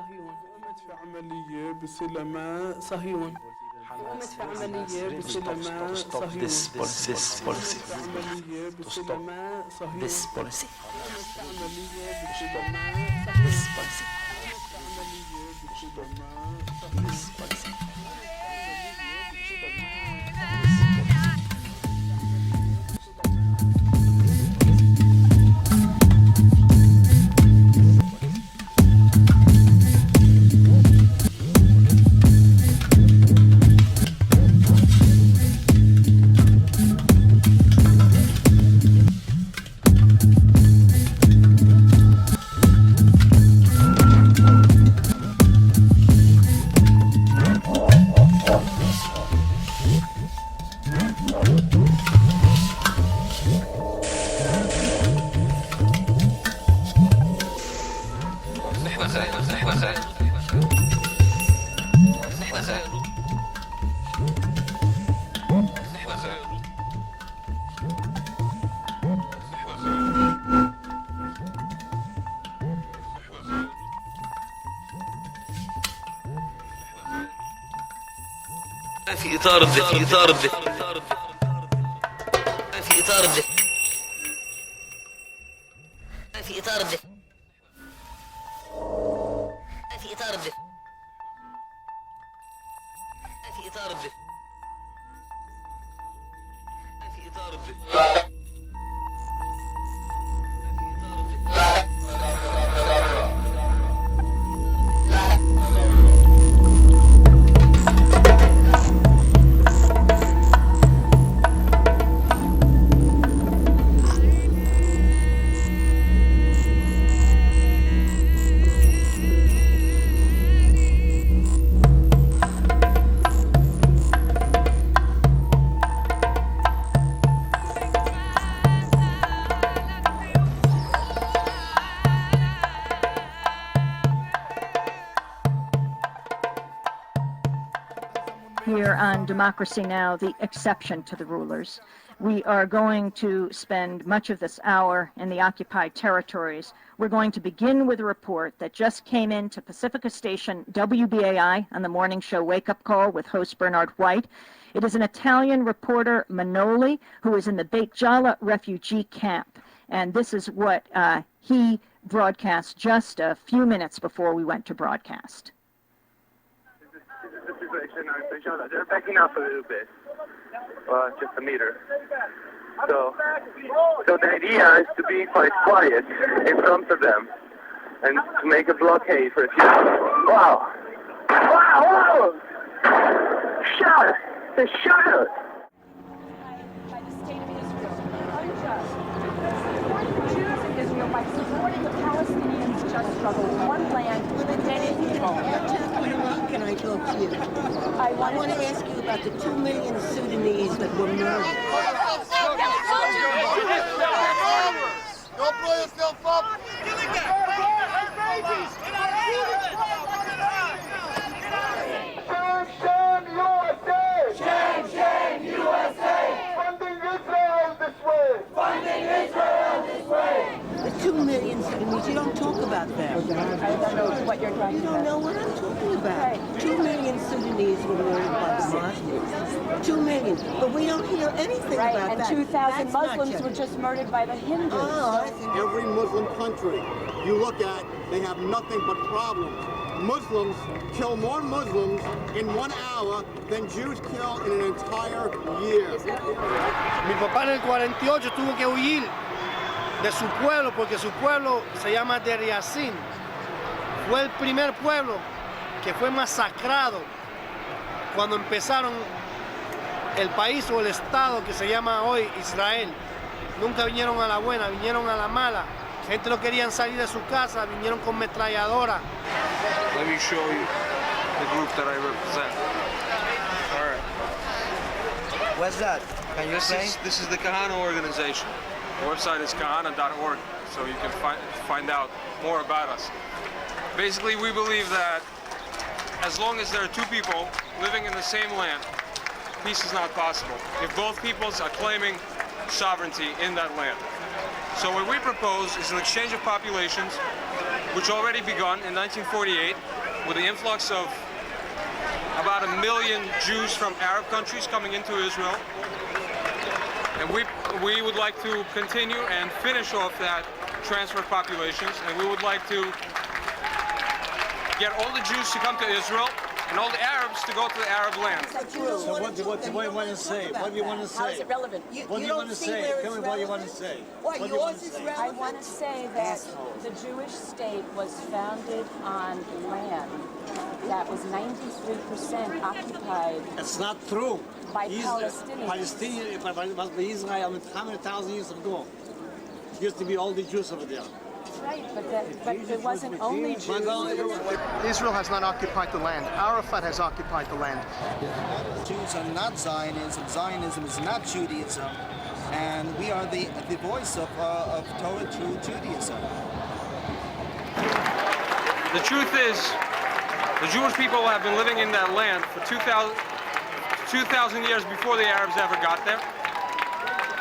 صهيون قامت في عملية بسلماء صهيون قامت في عملية بسلماء صهيون This policy. عملية بسلماء صهيون This policy. عملية بسلماء This policy. This policy. في إطار Here on Democracy Now!, the exception to the rulers. We are going to spend much of this hour in the occupied territories. We're going to begin with a report that just came into Pacifica Station WBAI on the morning show Wake Up Call with host Bernard White. It is an Italian reporter, Manoli, who is in the Beit Jala refugee camp. And this is what he broadcast just a few minutes before we went to broadcast. The situation now in Beit Jala, they're backing up a little bit, just a meter. So the idea is to be quite quiet in front of them and to make a blockade for a few minutes. Wow! Wow! Wow! Shut! The shut! By the state of Israel, unjust. Supporting the Jews in Israel by supporting the Palestinians' just struggle with one land with many people. How can I talk to you? I want to ask you about the 2 million Sudanese that were murdered. Don't blow yourself up! Shame, USA! Funding Israel this way! The 2 million Sudanese, you don't talk about them. I don't know what you're talking You don't about. know what I'm talking about. Right. 2 million Sudanese were murdered by the Muslims. 2 million. But we don't hear anything Right, about and that. 2,000 That's not Muslims just- were just murdered by the Hindus. Oh, I think Every Muslim country you look at, they have nothing but problems. Muslims kill more Muslims in 1 hour than Jews kill in an entire year. Mi papá en el 48 tuvo que huir de su pueblo porque su pueblo se llama Der Yassin. Fue el primer pueblo que fue masacrado cuando empezaron el país o el estado que se llama hoy Israel. Nunca vinieron a la buena, vinieron a la mala. Gente no querían salir de su casa, vinieron con metralladora. Let me show you the group that I represent. All right. What's that? Can you explain? This is the Kahana organization. The website is kahana.org, so you can find out more about us. Basically, we believe that as long as there are two people living in the same land, peace is not possible if both peoples are claiming sovereignty in that land. So what we propose is an exchange of populations which already begun in 1948 with the influx of about 1 million Jews from Arab countries coming into Israel. And we would like to continue and finish off that transfer of populations, and we would like to get all the Jews to come to Israel and all the Arabs to go to the Arab land. So what do you want to say? What do you want to say? How is it relevant? What do you want to say? Tell me what you want to say. What, yours is relevant? I want to say that the Jewish state was founded on land that was 93% occupied. It's not true. By Palestinians. Palestine must be Israel 100,000 years ago. It used to be all the Jews over there. Right, but it wasn't only Jews. Israel has not occupied the land. Arafat has occupied the land. Jews are not Zionism. Zionism is not Judaism. And we are the voice of Torah through Judaism. The truth is, the Jewish people have been living in that land for 2,000 years before the Arabs ever got there.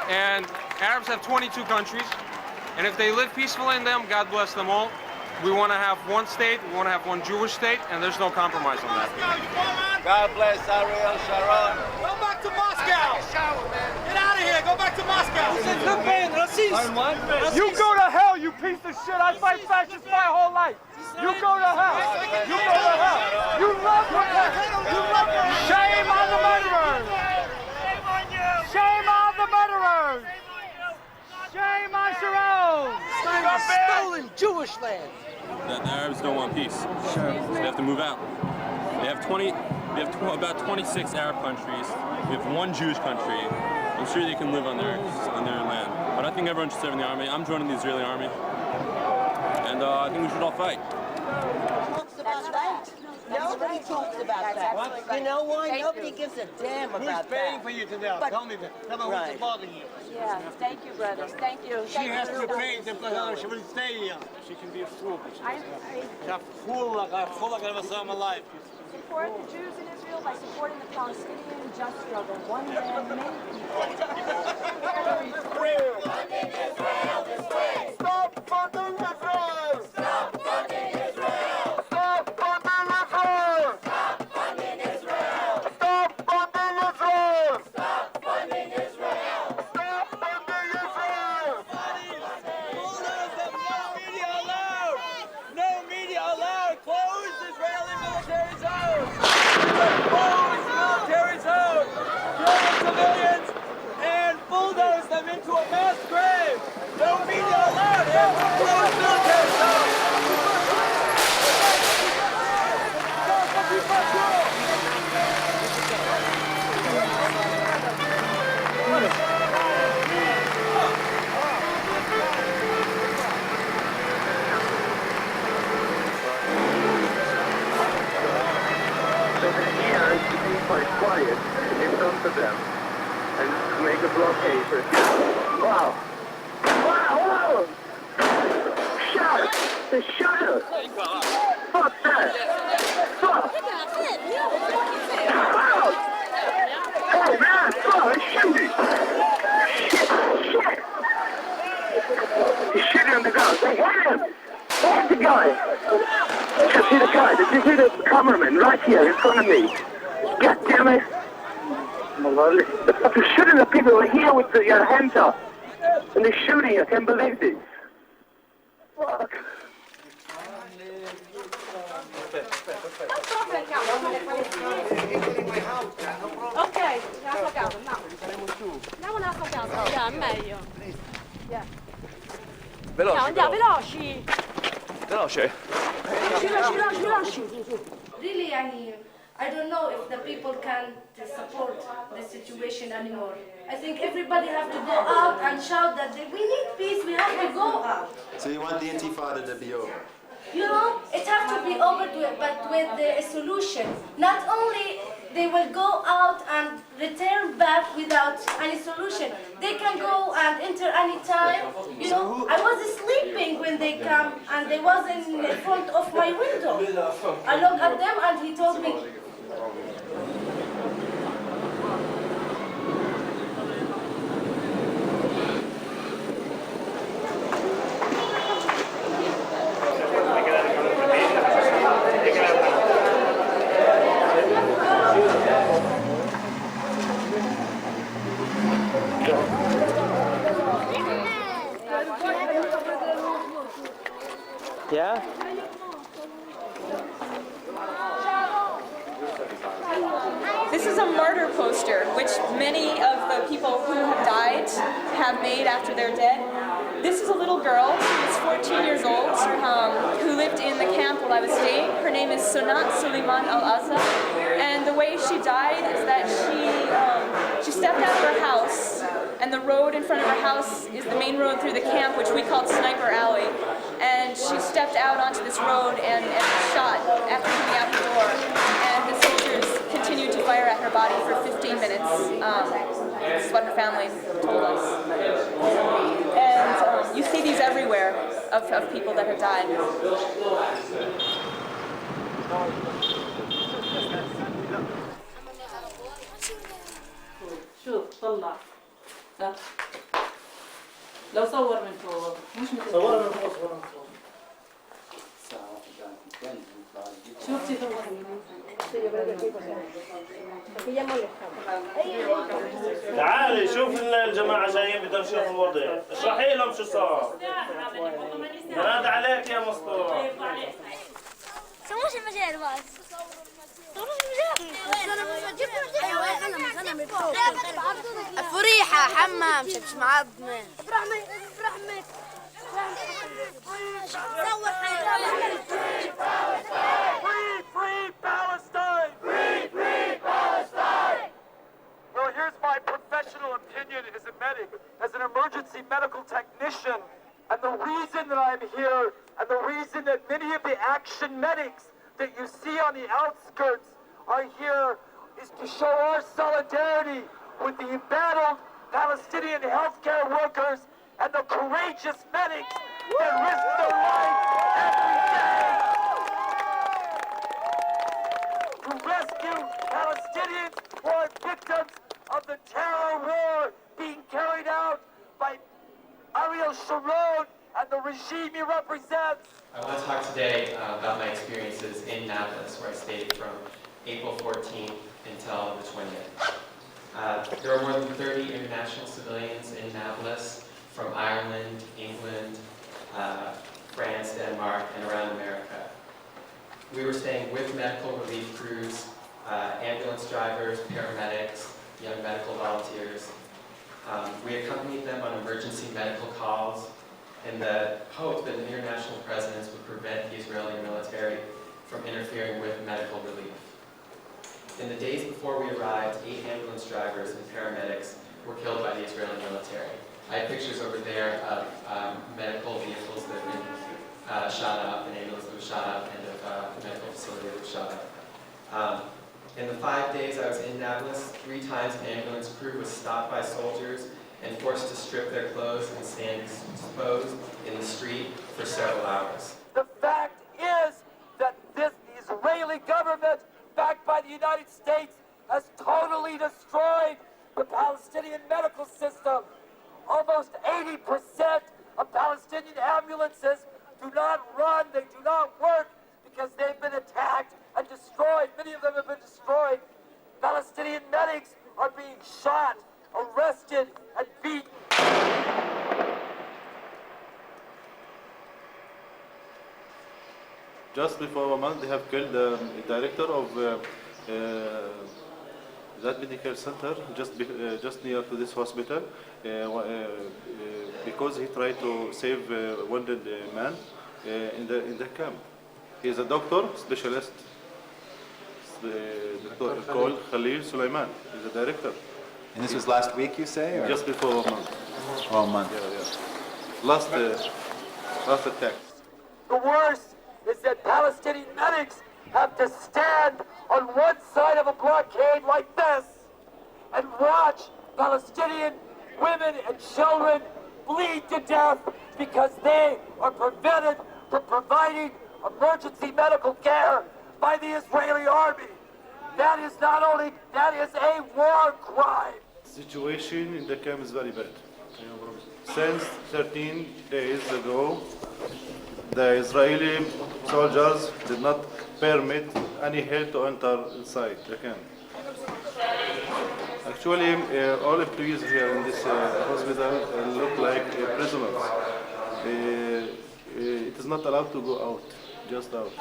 And Arabs have 22 countries. And if they live peacefully in them, God bless them all. We want to have one state, we want to have one Jewish state, and there's no compromise on that. God bless Ariel Sharon. Go back to Moscow. Get out of here. Go back to Moscow. You go to hell, you piece of shit. I fight fascists my whole life. You go to hell. You go to hell. You love protection. You love protection. Shame on the murderers. Shame on the murderers. Shame on Sharon. Stolen Jewish land. The Arabs don't want peace. Sure. So they have to move out. We have about 26 Arab countries. We have one Jewish country. I'm sure they can live on their land. But I think everyone should serve in the army. I'm joining the Israeli army. And I think we should all fight. That's right. Nobody talks about that. You know why? Nobody gives a damn about that. Who's paying for you to do? Tell me that. Tell me who's bothering you. Yeah, thank you, brothers. Thank you. She has to pay to she will stay here. She can be a fool. She's a fool like I never saw in my life. Support the Jews in Israel by supporting the Palestinian just struggle. One land, many people. Stop funding Israel! Stop funding Israel! Stop funding Israel! Stop funding Israel! Stop funding Israel! Stop funding Israel! Stop funding Israel! No media allowed! Close Israeli military zones! Close military zones! Kill civilians and bulldoze them into a mass grave! No media allowed! Close military zones! Quite quiet in front of them and make a blockade for wow. Wow, wow! Shut! The shutter! Fuck that! Fuck! Wow! Hey man, fuck, he's shooting! Shit! He's shooting on the ground. They hit him! They hit the guy! Did you see the guy? Did you see the cameraman right here in front of me? God damn it! They're shooting the people who are here with their hands up. And they're shooting, I can't believe this. Fuck. Ok, nella sua casa, andiamo. Andiamo nella sua casa, è meglio. Yeah. Andiamo, veloci. Veloce. Veloci. Really, I don't know if the people can support the situation anymore. I think everybody have to go out and shout that we need peace, we have to go out. So you want the Intifada to be over? You know, it has to be over, but with a solution. Not only they will go out and return back without any solution. They can go and enter any time. You know, I was sleeping when they come and they was in front of my window. I looked at them and he told me, This is a martyr poster, which many of the people who have died have made after they're dead. This is a little girl who is 14 years old, who lived in the camp while I was staying. Her name is Sunat Suleiman Al-Azza, and the way she died is that she stepped out of her house, and the road in front of her house is the main road through the camp, which we called Sniper Alley. And she stepped out onto this road and shot after coming out the door. And the soldiers continued to fire at her body for 15 minutes. This is what her family told us. And you see these everywhere of people that have died. شوف طلع لو صور من فوق مش مثل صورها من فوق صورها من فوق شوف تعالي شوف الجماعة جايين بدهم يشوفوا الوضع اشرحي لهم شو صار نادى عليك يا مسطورة سووش المجال بس فريحة حمام مش معظمة برحمة صور Free Palestine! Free Palestine! Well, here's my professional opinion as a medic, as an emergency medical technician. And the reason that I'm here, and the reason that many of the action medics that you see on the outskirts are here, is to show our solidarity with the embattled Palestinian healthcare workers and the courageous medics that risk their life every day to rescue Palestinians who are victims of the terror war being carried out by Ariel Sharon and the regime he represents. I want to talk today about my experiences in Nablus, where I stayed from April 14th until the 20th. There were more than 30 international civilians in Nablus from Ireland, England, France, Denmark, and around America. We were staying with medical relief crews, ambulance drivers, paramedics, young medical volunteers. We accompanied them on emergency medical calls in the hope that an international presence would prevent the Israeli military from interfering with medical relief. In the days before we arrived, 8 ambulance drivers and paramedics were killed by the Israeli military. I have pictures over there of medical vehicles that have been shot up, an ambulance that was shot up, and of the medical facility that was shot up. In the 5 days I was in Nablus, 3 times an ambulance crew was stopped by soldiers and forced to strip their clothes and stand exposed in the street for several hours. The fact is that this Israeli government, backed by the United States, has totally destroyed the Palestinian medical system. Almost 80% of Palestinian ambulances do not run, they do not work because they've been attacked and destroyed. Many of them have been destroyed. Palestinian medics are being shot, arrested, and beaten. Just before a month, they have killed the director of that medical center, just near to this hospital, because he tried to save a wounded man in the camp. He is a doctor, specialist, Dr. called Khalil Suleiman. He's the director. And this was last week, you say? Or? Just before a month. Oh, a month. Yeah. Last attack. The worst is that Palestinian medics have to stand on one side of a blockade like this and watch Palestinian women and children bleed to death because they are prevented from providing emergency medical care by the Israeli army. That is a war crime. The situation in the camp is very bad. Since 13 days ago, the Israeli soldiers did not permit any help to enter inside the camp. Actually, all employees here in this hospital look like prisoners. It is not allowed to go out, just out.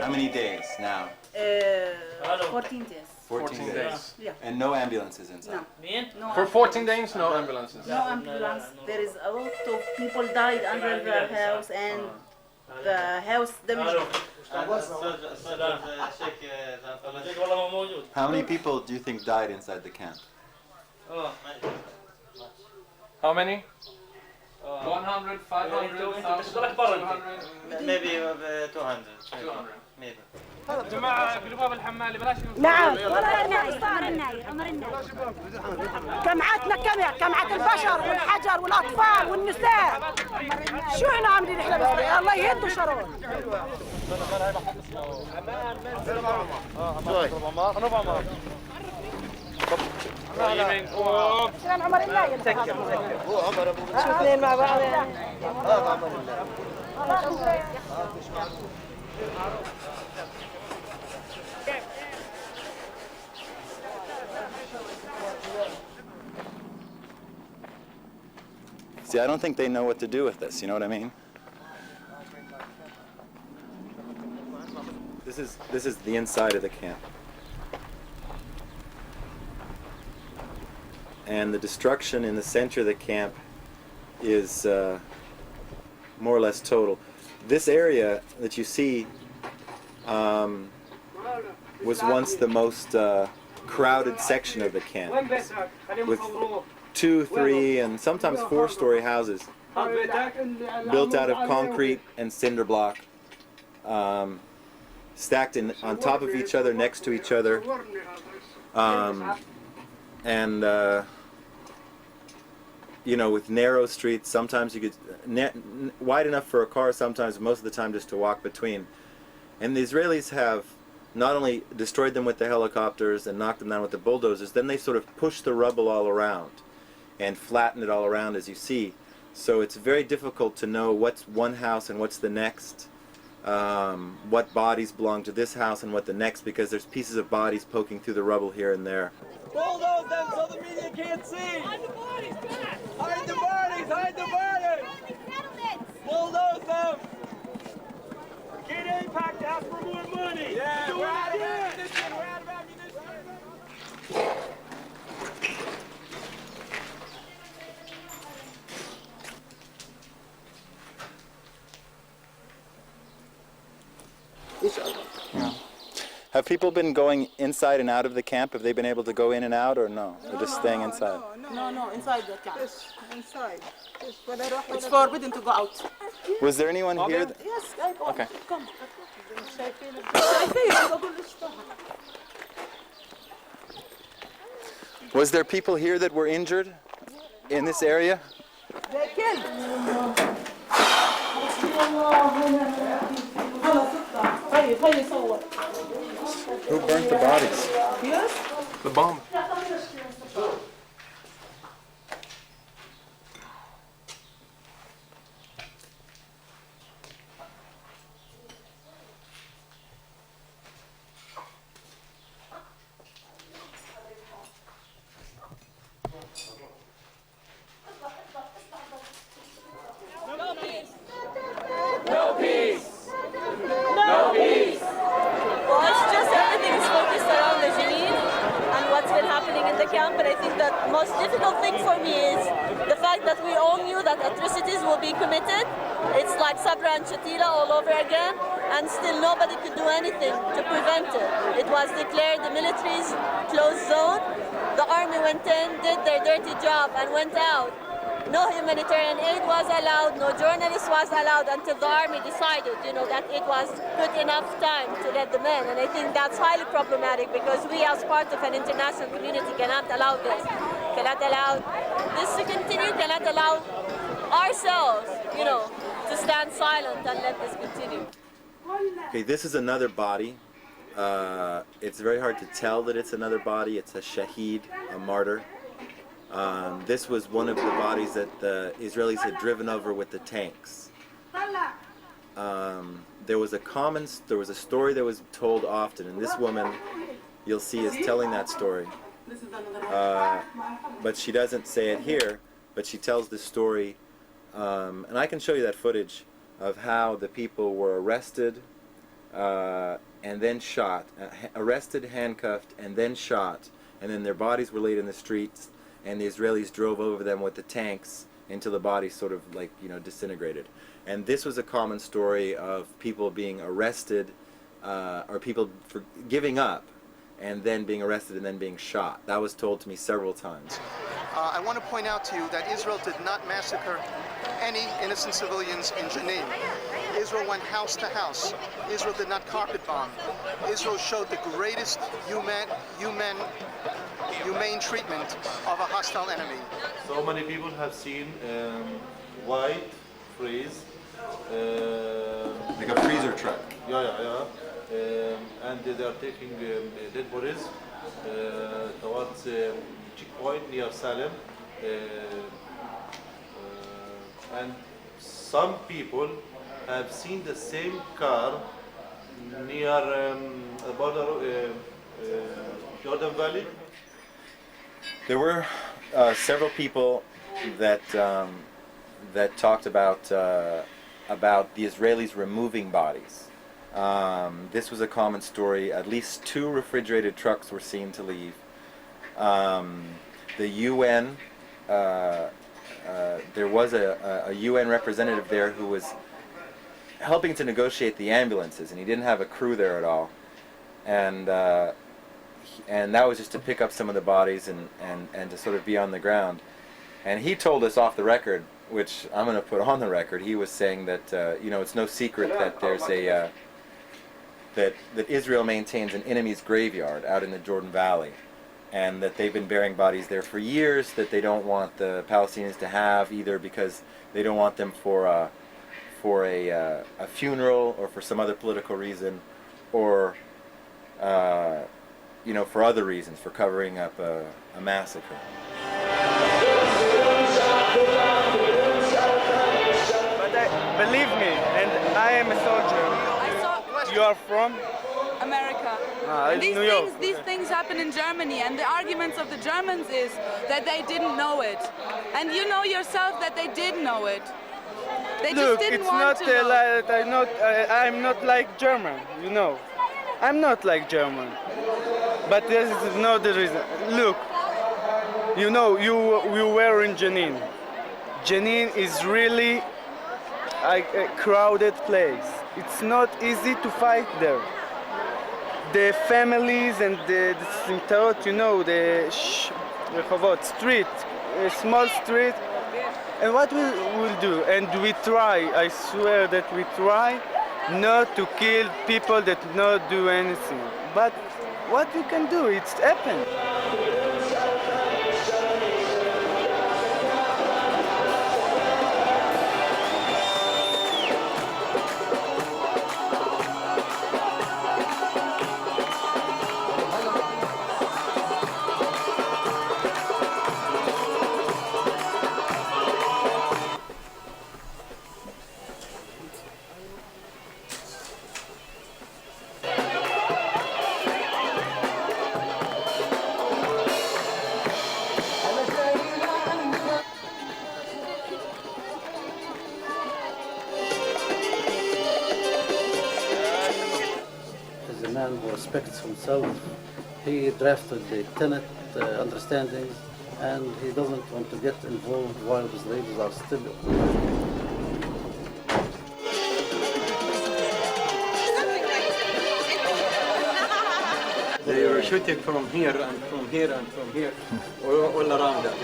How many days now? 14 days. 14 days. Yeah. And no ambulances inside? No. For 14 days, no ambulances. No ambulance. There is a lot of people died under the house and the house damaged. How many people do you think died inside the camp? How many? 100, 500, 1,000, maybe 200. Maybe. جماعة قلوبها بالحمال بلاش نعم جمعتنا جمعة البشر والحجر والأطفال والنساء شو احنا عاملين احنا بس الله يهدوا شرور سلام عمر الله هو عمر ابو شو اثنين مع بعض يعني عمر الله See, I don't think they know what to do with this, you know what I mean? This is the inside of the camp. And the destruction in the center of the camp is more or less total. This area that you see was once the most crowded section of the camp, with 2, 3, and sometimes 4-story houses built out of concrete and cinder block, stacked on top of each other, next to each other, and you know, with narrow streets. Sometimes you could wide enough for a car, sometimes most of the time just to walk between. And the Israelis have not only destroyed them with the helicopters and knocked them down with the bulldozers, then they sort of push the rubble all around and flatten it all around, as you see. So it's very difficult to know what's one house and what's the next, what bodies belong to this house and what the next, because there's pieces of bodies poking through the rubble here and there. Bulldoze them so the media can't see! Hide the bodies! Hide the bodies! Hide the bodies! Bulldoze them! Get AIPAC to ask for more money! Yeah, we're out of ammunition! We're out of ammunition! Yeah. Have people been going inside and out of the camp? Have they been able to go in and out, or no? They're just staying inside? No, inside the camp. Inside. It's forbidden to go out. Was there anyone here? Yes, I go. Okay. Come. Was there people here that were injured in this area? They killed. Who burnt the bodies? Yes. The bomb. But I think that the most difficult thing for me is the fact that we all knew that atrocities will be committed. It's like Sabra and Shatila all over again, and still nobody could do anything to prevent it. It was declared the military's closed zone. The army went in, did their dirty job, and went out. No humanitarian aid was allowed, no journalists was allowed until the army decided, that it was good enough time to let them in. And I think that's highly problematic because we as part of an international community cannot allow this. Cannot allow this to continue, cannot allow ourselves, to stand silent and let this continue. Okay, this is another body. It's very hard to tell that it's another body. It's a shaheed, a martyr. This was one of the bodies that the Israelis had driven over with the tanks. There was a story that was told often, and this woman, you'll see, is telling that story. But she doesn't say it here, but she tells the story, and I can show you that footage of how the people were arrested, and then shot, arrested, handcuffed, and then shot, and then their bodies were laid in the streets, and the Israelis drove over them with the tanks until the bodies sort of like, you know, disintegrated. And this was a common story of people being arrested, or people for giving up, and then being arrested and then being shot. That was told to me several times. I want to point out to you that Israel did not massacre any innocent civilians in Jenin. Israel went house to house. Israel did not carpet bomb. Israel showed the greatest humane treatment of a hostile enemy. So many people have seen white freeze. Like a freezer truck. Yeah. And they are taking dead bodies towards checkpoint near Salem. And some people have seen the same car near the border Jordan Valley. There were several people that that talked about the Israelis removing bodies. This was a common story. At least 2 refrigerated trucks were seen to leave. The UN, there was a UN representative there who was helping to negotiate the ambulances, and he didn't have a crew there at all. And that was just to pick up some of the bodies and to sort of be on the ground. And he told us off the record, which I'm going to put on the record, he was saying that, you know, it's no secret that there's a, that Israel maintains an enemy's graveyard out in the Jordan Valley, and that they've been burying bodies there for years, that they don't want the Palestinians to have, either because they don't want them for a funeral or for some other political reason, or you know, for other reasons, for covering up a massacre. But believe me, and I am a soldier. You are from? America. And these things happen in Germany, and the arguments of the Germans is that they didn't know it. And you know yourself that they did know it. They just didn't want to know. I'm not like German, you know. I'm not like German. But this is not the reason. Look, you know, you were in Jenin. Jenin is really a crowded place. It's not easy to fight there. The families and the simtarot, you know, the street, a small street. And what we'll do, and we try, I swear that we try not to kill people that not do anything. But what we can do, it's happened. Who respects himself. He drafted the Tenet understandings, and he doesn't want to get involved while the Israelis are still. They were shooting from here and from here and from here, all around them.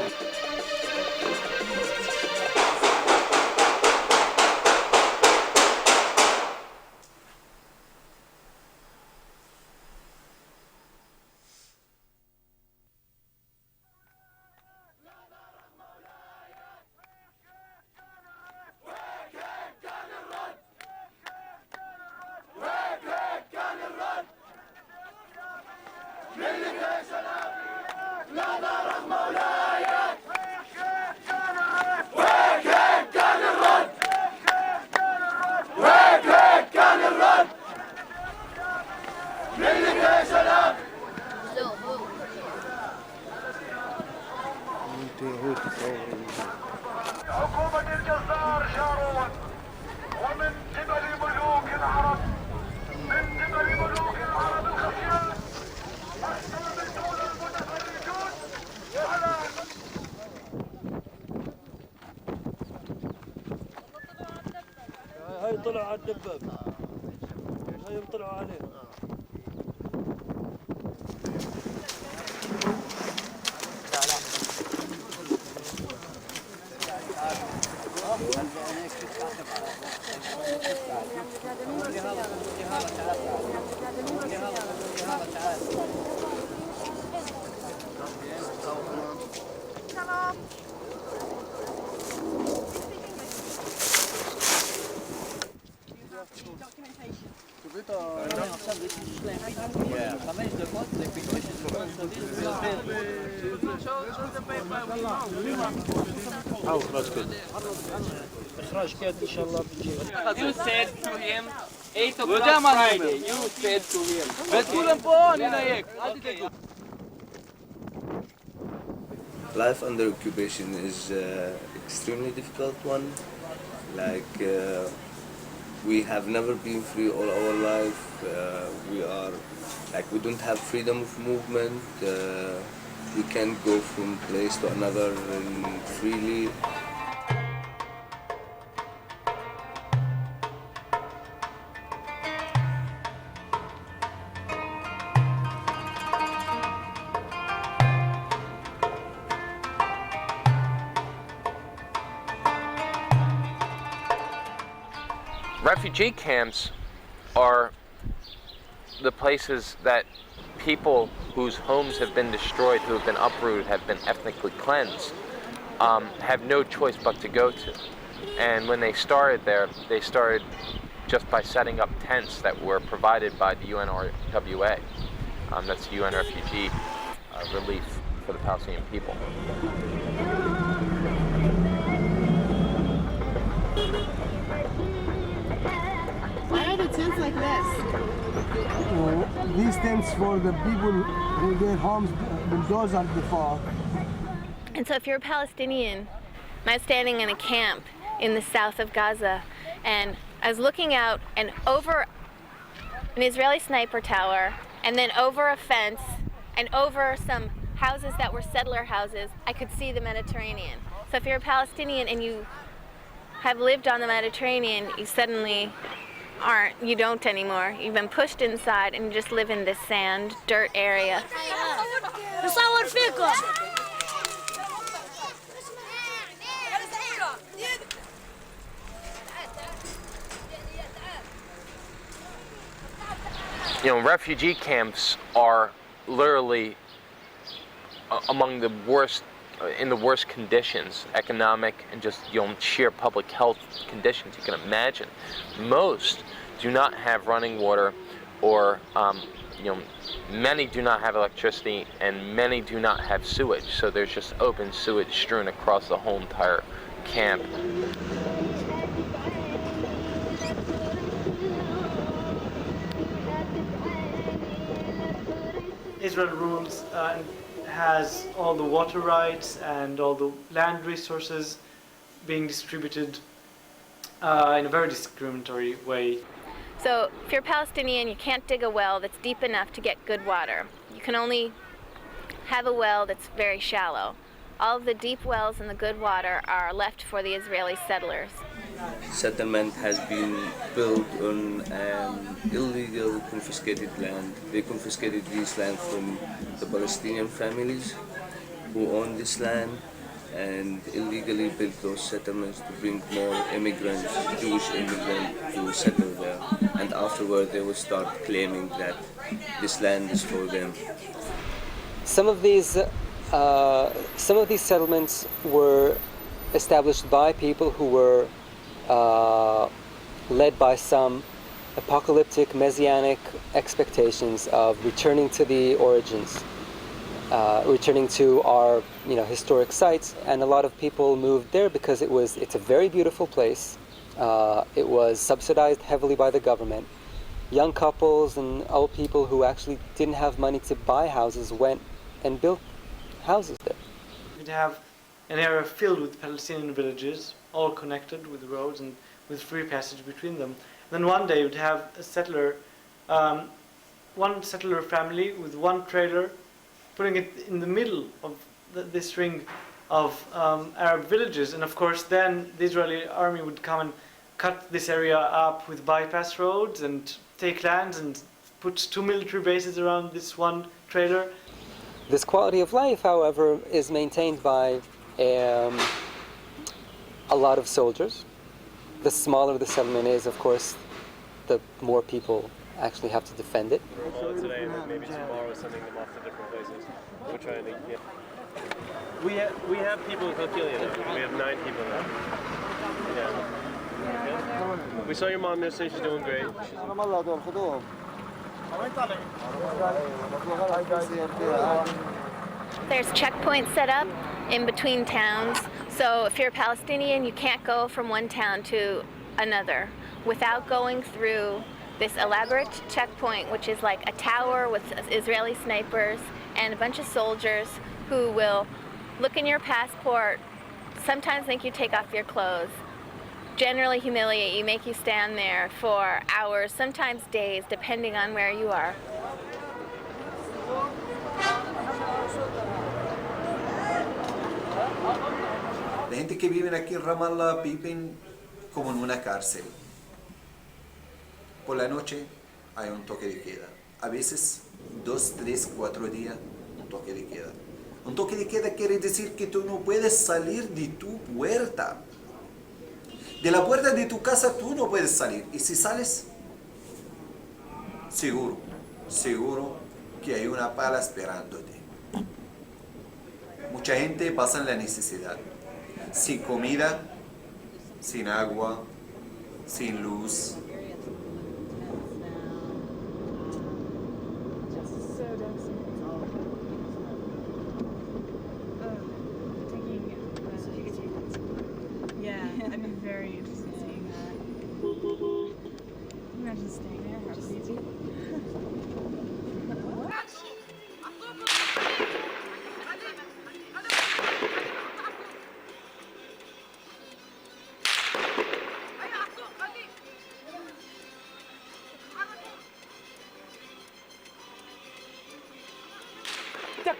هاي طلعوا على الدباب هاي طلعوا عليه إخراج كاد إن شاء الله بتجي. You said to him 8 o'clock Friday. You said to him. بتقول فون هنا هيك. Life under occupation is extremely difficult one. Like we have never been free all our life. We don't have freedom of movement. We can't go from place to another freely. Refugee camps are the places that people whose homes have been destroyed, who have been uprooted, have been ethnically cleansed, have no choice but to go to. And when they started there, they started just by setting up tents that were provided by the UNRWA. That's the UN Refugee Relief for the Palestinian people. Why are the tents like this? These tents for the people who their homes bulldozed before. And so if you're a Palestinian, I was standing in a camp in the south of Gaza, and I was looking out and over an Israeli sniper tower, and then over a fence, and over some houses that were settler houses, I could see the Mediterranean. So if you're a Palestinian and you have lived on the Mediterranean, you suddenly you don't anymore. You've been pushed inside and you just live in this sand, dirt area. You know, refugee camps are literally among the worst, in the worst conditions, economic and just, you know, sheer public health conditions you can imagine. Most do not have running water, or you know, many do not have electricity, and many do not have sewage. So there's just open sewage strewn across the whole entire camp. Israel rules and has all the water rights and all the land resources being distributed in a very discriminatory way. So if you're Palestinian, you can't dig a well that's deep enough to get good water. You can only have a well that's very shallow. All of the deep wells and the good water are left for the Israeli settlers. Settlement has been built on illegal confiscated land. They confiscated this land from the Palestinian families who own this land, and illegally built those settlements to bring more immigrants, Jewish immigrants, to settle there. And afterward they will start claiming that this land is for them. Some of these settlements were established by people who were led by some apocalyptic, messianic expectations of returning to the origins, returning to our, historic sites, and a lot of people moved there because it's a very beautiful place. It was subsidized heavily by the government. Young couples and old people who actually didn't have money to buy houses went and built houses there. You'd have an area filled with Palestinian villages, all connected with roads and with free passage between them. Then one day you'd have a settler, one settler family with one trailer, putting it in the middle of this ring of Arab villages. And of course then the Israeli army would come and cut this area up with bypass roads and take lands and put 2 military bases around this one trailer. This quality of life, however, is maintained by a lot of soldiers. The smaller the settlement is, of course, the more people actually have to defend it. All today, and then maybe tomorrow sending them off to different places. We're trying to get... We have people in Kilkilia now. We have 9 people now. Yeah. We saw your mom yesterday. She's doing great. There's checkpoints set up in between towns, so if you're a Palestinian, you can't go from one town to another without going through this elaborate checkpoint, which is like a tower with Israeli snipers and a bunch of soldiers who will look in your passport, sometimes make you take off your clothes, generally humiliate you, make you stand there for hours, sometimes days, depending on where you are. La gente que vive aquí en Ramallah viven como en una cárcel. Por la noche hay un toque de queda. A veces 2, 3, 4 días un toque de queda. Un toque de queda quiere decir que tú no puedes salir de tu puerta. De la puerta de tu casa tú no puedes salir. Y si sales, seguro que hay una pala esperándote. Mucha gente pasa en la necesidad. Sin comida, sin agua, sin luz. Yeah, I'd be very interested in seeing that. Imagine staying there. How crazy.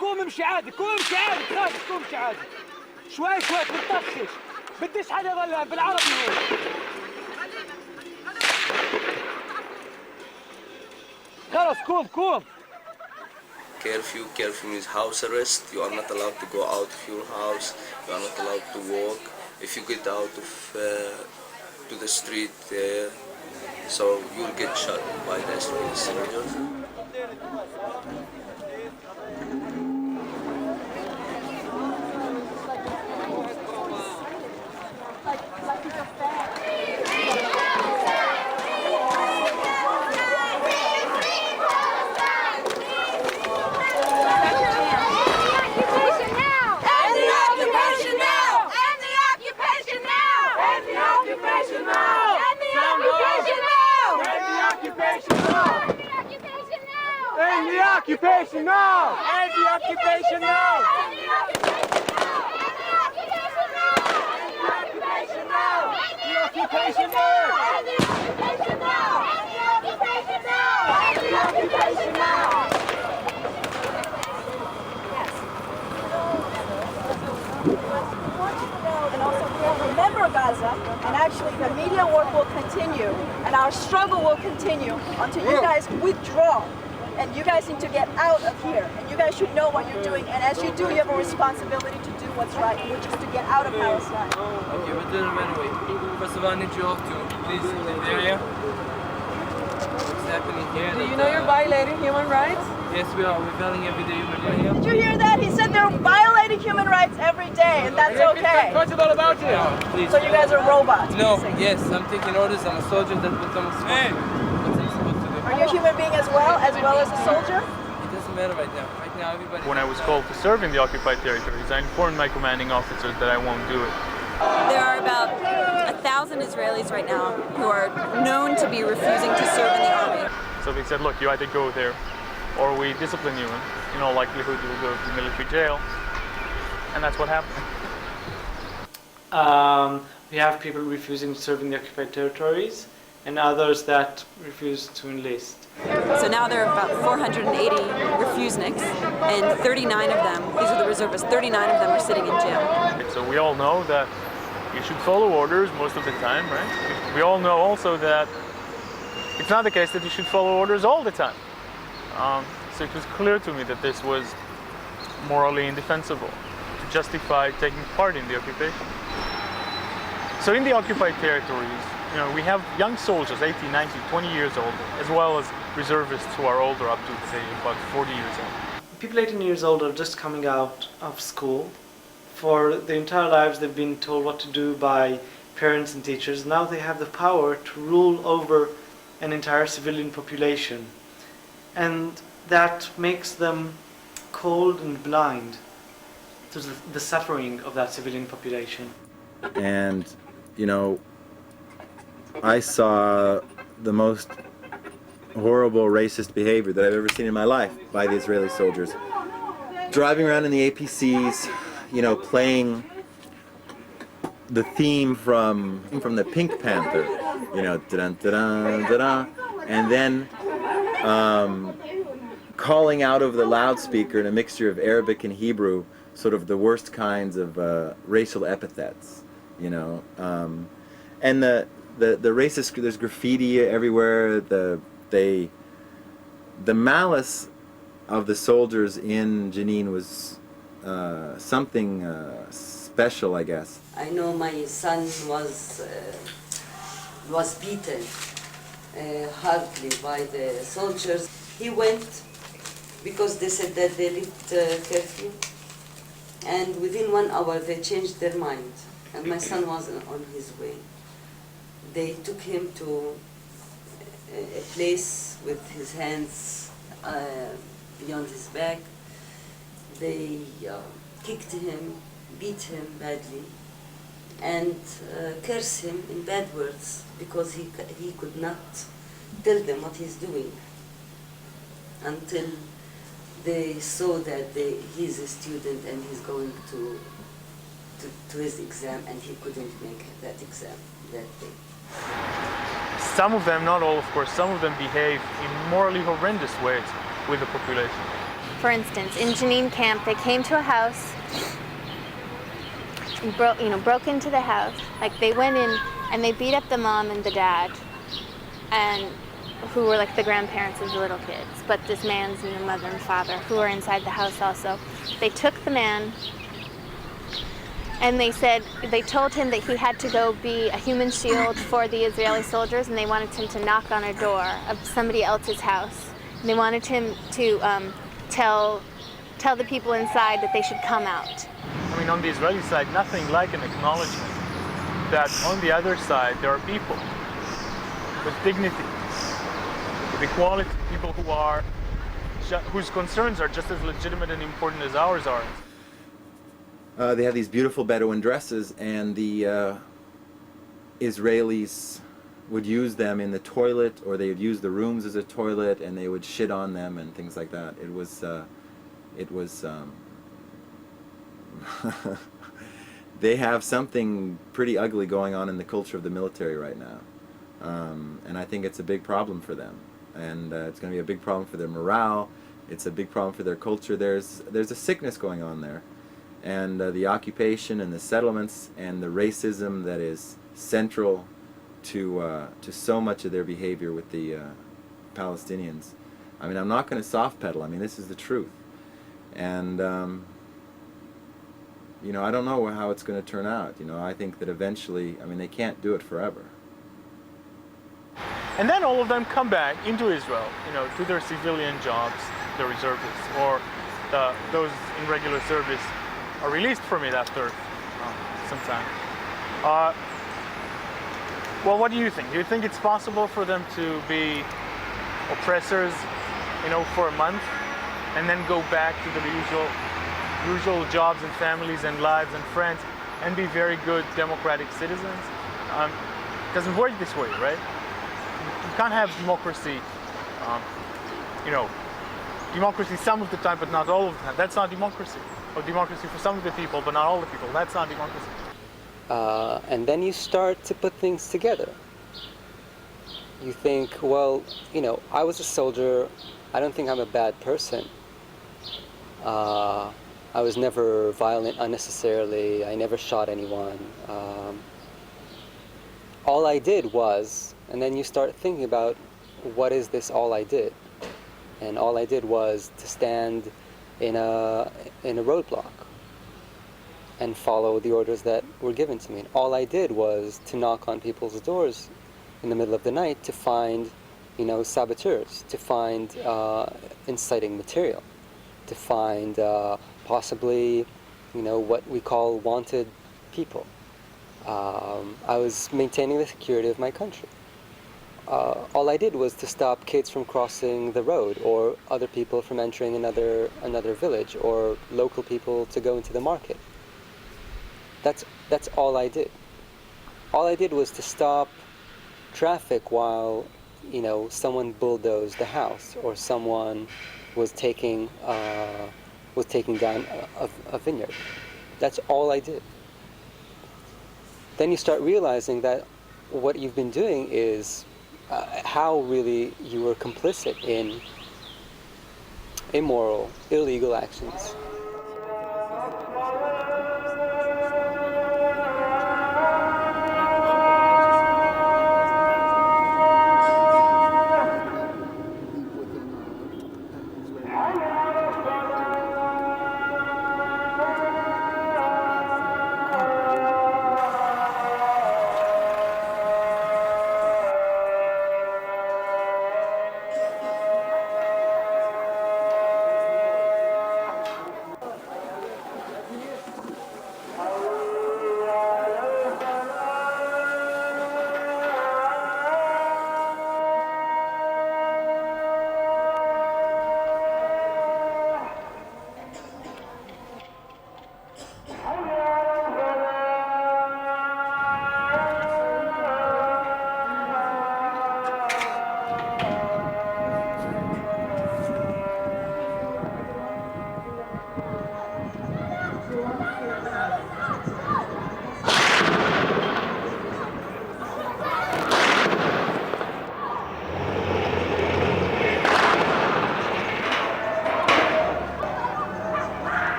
قوم امشي عادي، تخاف قوم امشي عادي. شوي بنطخش. بديش حدا يضل بالعربي هون. خلص قوم. Curfew means house arrest. You are not allowed to go out of your house. You are not allowed to walk. If you get out of to the street, so you'll get shot by the Israeli soldiers. Occupation now! End the occupation now! End the occupation now! The occupation now! End the occupation now! End the occupation now! End the occupation now! And also we'll remember Gaza, and actually the media work will continue, and our struggle will continue until you guys withdraw. And you guys need to get out of here. And you guys should know what you're doing. And as you do, you have a responsibility to do what's right, which is to get out of Palestine. Okay, we'll do them anyway. First of all, I need you all to please leave the area. What's happening here? Do you know you're violating human rights? Yes, we are. We're violating every day human rights. Did you hear that? He said they're violating human rights every day, and that's okay. What's it all about you? No, please. So you guys are robots? No, yes, I'm taking orders. I'm a soldier that becomes a soldier. Are you a human being as well as a soldier? It doesn't matter right now. Right now, everybody... When I was called to serve in the occupied territories, I informed my commanding officers that I won't do it. There are about 1,000 Israelis right now who are known to be refusing to serve in the army. So they said, look, you either go there or we discipline you, and in all likelihood you will go to military jail. And that's what happened. We have people refusing to serve in the occupied territories, and others that refuse to enlist. So now there are about 480 refuseniks, and 39 of them, these are the reservists, 39 of them are sitting in jail. So we all know that You should follow orders most of the time, right? We all know also that it's not the case that you should follow orders all the time. So it was clear to me that this was morally indefensible to justify taking part in the occupation. So in the occupied territories, we have young soldiers, 18, 19, 20 years old, as well as reservists who are older, up to, say, about 40 years old. People 18 years old are just coming out of school. For their entire lives they've been told what to do by parents and teachers. Now they have the power to rule over an entire civilian population. And that makes them cold and blind to the suffering of that civilian population. And, I saw the most horrible racist behavior that I've ever seen in my life by the Israeli soldiers. Driving around in the APCs, playing the theme from the Pink Panther, da-dun, da-dun, da-dun, and then calling out over the loudspeaker in a mixture of Arabic and Hebrew, sort of the worst kinds of racial epithets, and the racist, there's graffiti everywhere. The malice of the soldiers in Jenin was something special, I guess. I know my son was beaten hardly by the soldiers. He went because they said that they lifted curfew, and within 1 hour they changed their mind, and my son was on his way. They took him to a place with his hands beyond his back. They kicked him, beat him badly, and cursed him in bad words because he could not tell them what he's doing until they saw that he's a student and he's going to his exam, and he couldn't make that exam that day. Some of them, not all of course, some of them behave in morally horrendous ways with the population. For instance, in Jenin camp, they came to a house and broke into the house. Like, they went in and they beat up the mom and the dad, and who were like the grandparents of the little kids. But this man's and the mother and father, who were inside the house also. They took the man, and they told him that he had to go be a human shield for the Israeli soldiers, and they wanted him to knock on a door of somebody else's house. And they wanted him to tell the people inside that they should come out. I mean, on the Israeli side, nothing like an acknowledgement that on the other side there are people with dignity, with equality, people whose concerns are just as legitimate and important as ours are. They have these beautiful Bedouin dresses, and the Israelis would use them in the toilet, or they would use the rooms as a toilet, and they would shit on them and things like that. It was they have something pretty ugly going on in the culture of the military right now, and I think it's a big problem for them, and it's going to be a big problem for their morale. It's a big problem for their culture. There's a sickness going on there. And the occupation and the settlements and the racism that is central to so much of their behavior with the Palestinians. I mean, I'm not going to soft pedal. I mean, this is the truth. And, I don't know how it's going to turn out. I think that eventually, they can't do it forever. And then all of them come back into Israel, to their civilian jobs, the reservists, or those in regular service are released from it after some time. Well, what do you think? Do you think it's possible for them to be oppressors, for a month, and then go back to the usual jobs and families and lives and friends, and be very good democratic citizens? It doesn't work this way, right? You can't have democracy, democracy some of the time, but not all of the time. That's not democracy. Or democracy for some of the people, but not all the people. That's not democracy. And then you start to put things together. You think, well, I was a soldier. I don't think I'm a bad person. I was never violent unnecessarily. I never shot anyone. All I did was, and then you start thinking about, what is this all I did? And all I did was to stand in a roadblock and follow the orders that were given to me. And all I did was to knock on people's doors in the middle of the night to find, saboteurs, to find inciting material, to find possibly, what we call wanted people. I was maintaining the security of my country. All I did was to stop kids from crossing the road, or other people from entering another village, or local people to go into the market. That's all I did. All I did was to stop traffic while, someone bulldozed the house, or someone was taking down a vineyard. That's all I did. Then you start realizing that what you've been doing is how really you were complicit in immoral, illegal actions.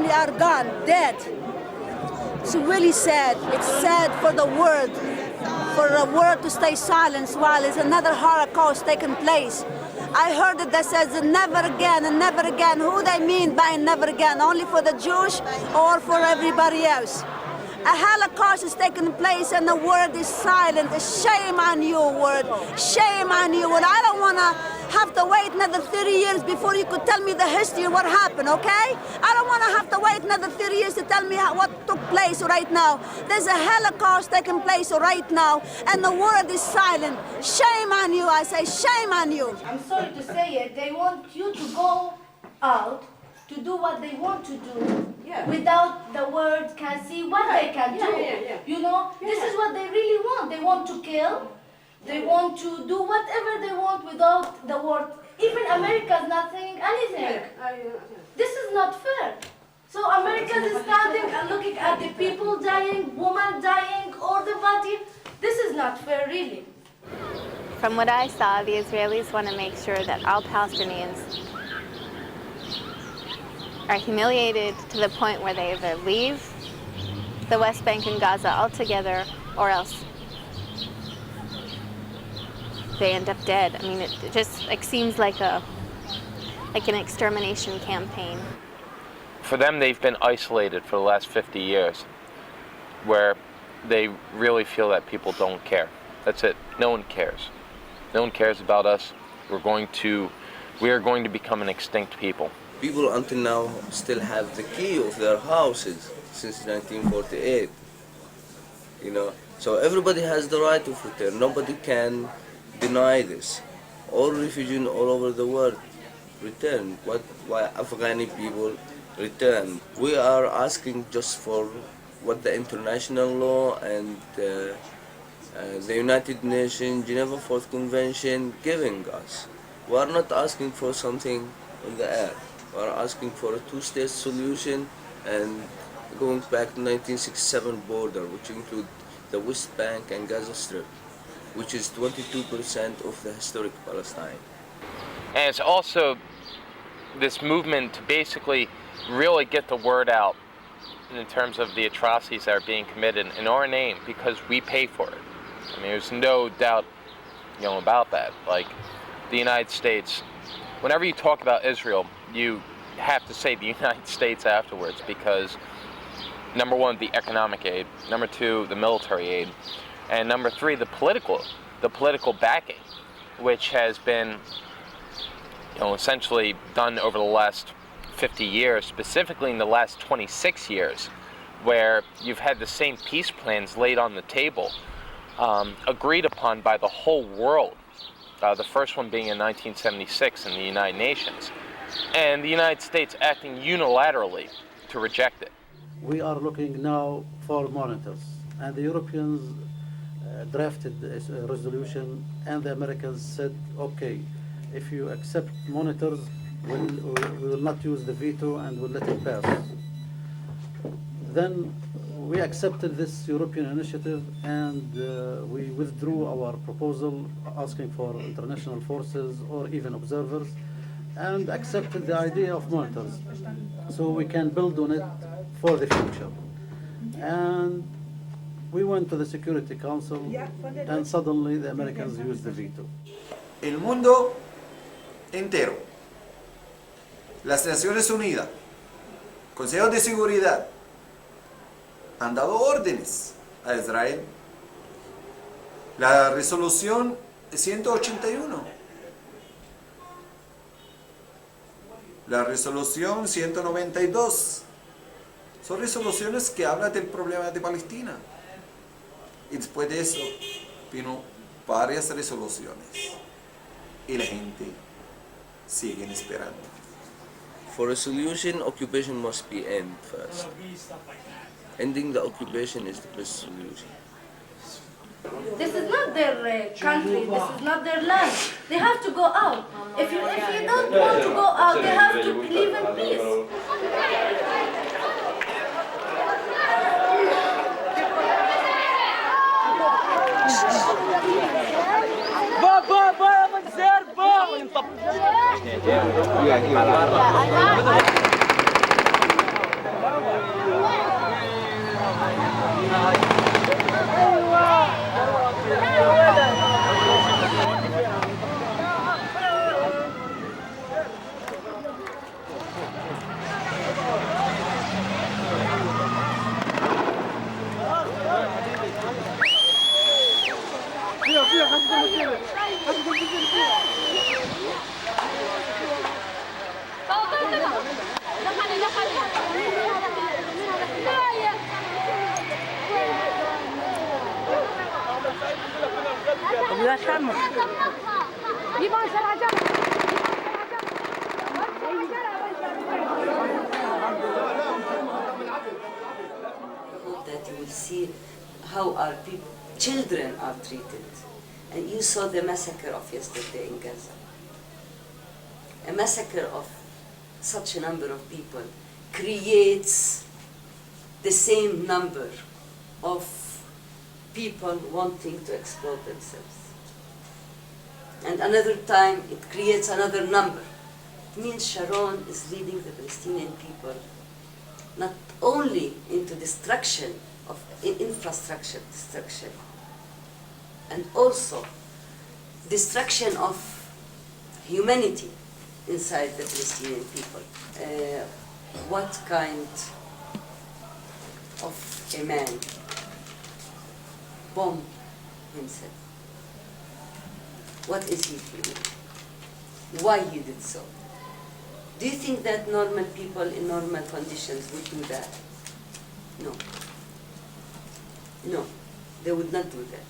Are gone, dead. It's really sad. It's sad for the world to stay silent while there's another Holocaust taking place. I heard that that says never again and never again. Who they mean by never again? Only for the Jews or for everybody else? A Holocaust is taking place and the word is silent. Shame on you, word. Shame on you. And I don't want to have to wait another 30 years before you could tell me the history of what happened, okay? I don't want to have to wait another 30 years to tell me what took place right now. There's a Holocaust taking place right now, and the word is silent. Shame on you, I say, shame on you. I'm sorry to say it, they want you to go out to do what they want to do without the world can see what they can do. This is what they really want. They want to kill. They want to do whatever they want without the word. Even America's not saying anything. This is not fair. So America is standing and looking at the people dying, women dying, or the body. This is not fair, really. From what I saw, the Israelis want to make sure that all Palestinians are humiliated to the point where they either leave the West Bank and Gaza altogether, or else they end up dead. I mean, it just seems like an extermination campaign. For them, they've been isolated for the last 50 years, where they really feel that people don't care. That's it. No one cares. No one cares about us. We are going to become an extinct people. People until now still have the key of their houses since 1948. you know. So everybody has the right of return. Nobody can deny this. All refugees all over the world return. Why Afghani people return? We are asking just for what the international law and the United Nations Geneva Fourth Convention giving us. We are not asking for something on the air. We are asking for a two-state solution and going back to 1967 border, which include the West Bank and Gaza Strip, which is 22% of the historic Palestine. And it's also this movement to basically really get the word out in terms of the atrocities that are being committed in our name, because we pay for it. I mean, there's no doubt, about that. Like, the United States, whenever you talk about Israel, you have to say the United States afterwards, because number one, the economic aid, number two, the military aid, and number three, the political backing, which has been, essentially done over the last 50 years, specifically in the last 26 years, where you've had the same peace plans laid on the table, agreed upon by the whole world. The first one being in 1976 in the United Nations, and the United States acting unilaterally to reject it. We are looking now for monitors, and the Europeans drafted a resolution, and the Americans said, okay, if you accept monitors, we will not use the veto and we'll let it pass. Then we accepted this European initiative, and we withdrew our proposal asking for international forces or even observers, and accepted the idea of monitors so we can build on it for the future. And we went to the Security Council, and suddenly the Americans used the veto. El mundo entero, las Naciones Unidas, Consejo de Seguridad, han dado órdenes a Israel. La resolución 181, la resolución 192, son resoluciones que hablan del problema de Palestina. Y después de eso vino varias resoluciones y la gente sigue esperando. For a solution, occupation must be ended first. Ending the occupation is the best solution. This is not their country, this is not their land. They have to go out. If you don't want to go out, they have to live in peace. That you will see how our children are treated. And you saw the massacre of yesterday in Gaza. A massacre of such a number of people creates the same number of people wanting to exploit themselves. And another time it creates another number. It means Sharon is leading the Palestinian people not only into destruction of infrastructure destruction, and also destruction of humanity inside the Palestinian people. What kind of a man bombed himself? What is he feeling? Why he did so? Do you think that normal people in normal conditions would do that? No. No. They would not do that.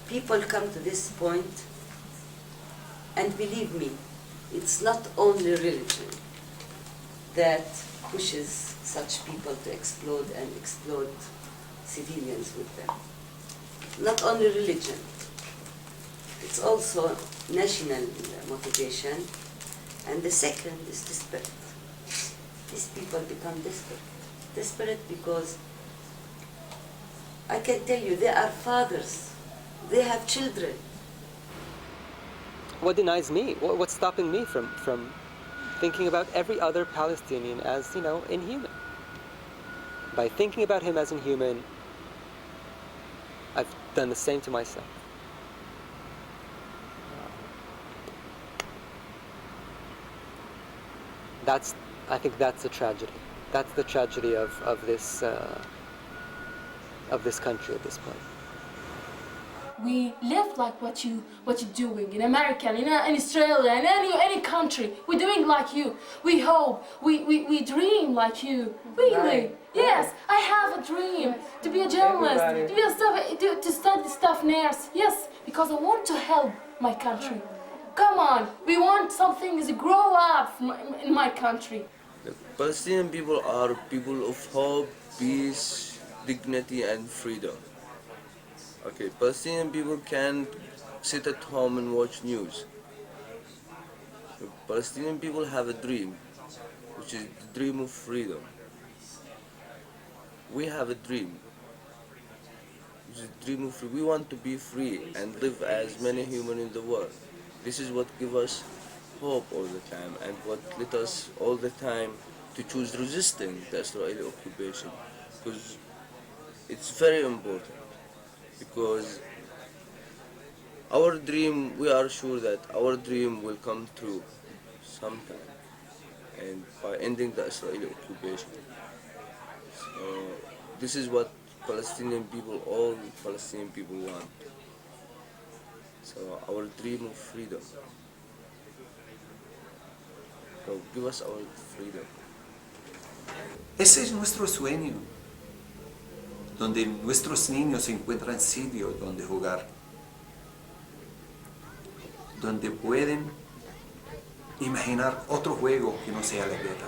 People come to this point, and believe me, it's not only religion that pushes such people to explode and explode civilians with them. Not only religion, it's also national motivation, and the second is desperate. These people become desperate. Desperate because I can tell you, they are fathers, they have children. What denies me? What's stopping me from thinking about every other Palestinian as, inhuman? By thinking about him as inhuman, I've done the same to myself. I think that's a tragedy. That's the tragedy of this country at this point. We live like what you're doing in America, in Australia, in any country. We're doing like you. We hope, we dream like you. Really? Right. Yes, I have a dream to be a journalist, to study stuff nurse. Yes, because I want to help my country. Come on, we want something to grow up in my country. The Palestinian people are people of hope, peace, dignity, and freedom. Okay, Palestinian people can't sit at home and watch news. The Palestinian people have a dream, which is the dream of freedom. We have a dream, which is the dream of freedom. We want to be free and live as many humans in the world. This is what gives us hope all the time, and what led us all the time to choose resisting the Israeli occupation, because it's very important. Because our dream, we are sure that our dream will come true sometime, and by ending the Israeli occupation. So this is what Palestinian people, all Palestinian people want. So our dream of freedom. So give us our freedom. Ese es nuestro sueño, donde nuestros niños encuentran sitio donde jugar, donde pueden imaginar otro juego que no sea la guerra.